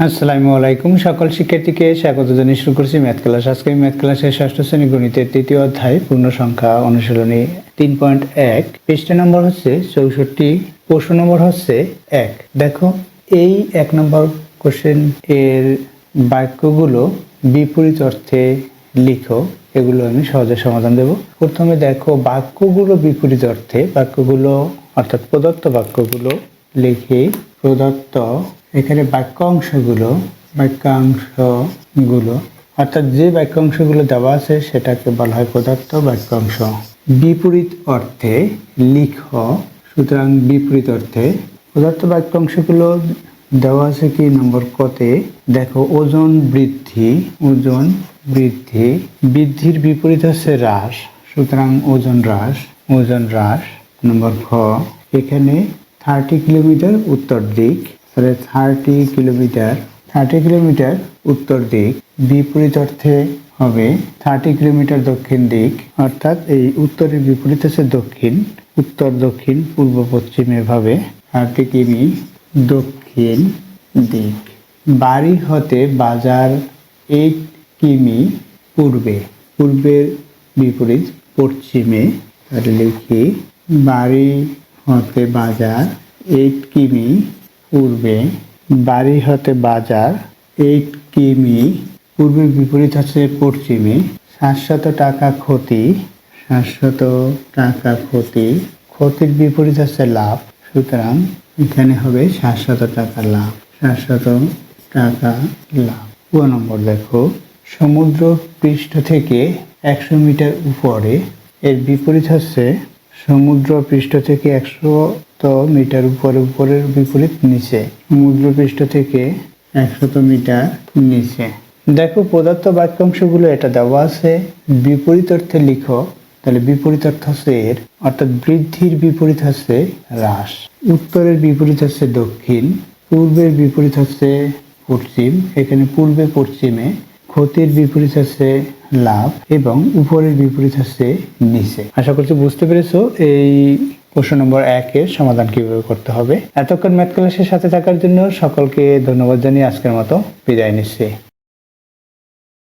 আসসালামু আলাইকুম সকল শিক্ষার্থীকে স্বাগত জানিয়ে শুরু করছি ম্যাথ ক্লাস। আজকে ম্যাথ ক্লাসের ষষ্ঠ শ্রেণী গণিতের তৃতীয় অধ্যায় পূর্ণ সংখ্যা অনুশীলনী 3.1 পৃষ্ঠা নম্বর হচ্ছে 64, প্রশ্ন নম্বর হচ্ছে 1। দেখো এই 1 নম্বর কোশ্চেন এর বাক্যগুলো বিপরীত অর্থে লিখো। এগুলো আমি সহজে সমাধান দেব। প্রথমে দেখো বাক্যগুলো বিপরীত অর্থে, বাক্যগুলো অর্থাৎ প্রদত্ত বাক্যগুলো লিখে প্রদত্ত এখানে বাক্যাংশগুলো অর্থাৎ যে বাক্যাংশগুলো দেওয়া আছে সেটাকে বলা হয় প্রদত্ত বাক্যাংশ। বিপরীত অর্থে লিখো। সুতরাং বিপরীত অর্থে প্রদত্ত বাক্যাংশগুলো দেওয়া আছে কি নম্বর কতে। দেখো ওজন বৃদ্ধি, ওজন বৃদ্ধি, বৃদ্ধির বিপরীত হচ্ছে হ্রাস, সুতরাং ওজন হ্রাস, ওজন হ্রাস। নম্বর খ এখানে 30 কিলোমিটার উত্তর দিক, তাহলে 30 কিলোমিটার উত্তর দিক বিপরীত অর্থে হবে 30 কিলোমিটার দক্ষিণ দিক, অর্থাৎ এই উত্তরের বিপরীত হচ্ছে দক্ষিণ, উত্তর দক্ষিণ পূর্ব পশ্চিম এভাবে 30 কিমি দক্ষিণ দিক। বাড়ি হতে বাজার 8 কিমি পূর্বে, পূর্বের বিপরীত পশ্চিমে, তাহলে লিখি বাড়ি হতে বাজার 8 কিমি পূর্বে, বাড়ি হতে বাজার 8 কিমি পূর্বের বিপরীত হচ্ছে পশ্চিমে। 700 টাকা ক্ষতি, 700 টাকা ক্ষতি, ক্ষতির বিপরীত হচ্ছে লাভ, সুতরাং এখানে হবে 700 টাকা লাভ, 700 টাকা লাভ। 2 নম্বর দেখো সমুদ্র পৃষ্ঠ থেকে 100 মিটার উপরে, এর বিপরীত হচ্ছে সমুদ্র পৃষ্ঠ থেকে 100 মিটার উপরে, উপরের বিপরীত নিচে, সমুদ্র পৃষ্ঠ থেকে 100 মিটার নিচে। দেখো প্রদত্ত বাক্যাংশগুলো এটা দেওয়া আছে, বিপরীত অর্থে লিখো। তাহলে বিপরীত অর্থ হচ্ছে এর, অর্থাৎ বৃদ্ধির বিপরীত হচ্ছে হ্রাস, উত্তরের বিপরীত হচ্ছে দক্ষিণ, পূর্বের বিপরীত হচ্ছে পশ্চিম, এখানে পূর্বে পশ্চিমে, ক্ষতির বিপরীত হচ্ছে লাভ এবং উপরের বিপরীত হচ্ছে নিচে। আশা করছি বুঝতে পেরেছো এই প্রশ্ন নম্বর 1 এর সমাধান কিভাবে করতে হবে। এতক্ষণ ম্যাথ ক্লাসের সাথে থাকার জন্য সকলকে ধন্যবাদ জানিয়ে আজকের মতো বিদায় নিচ্ছি।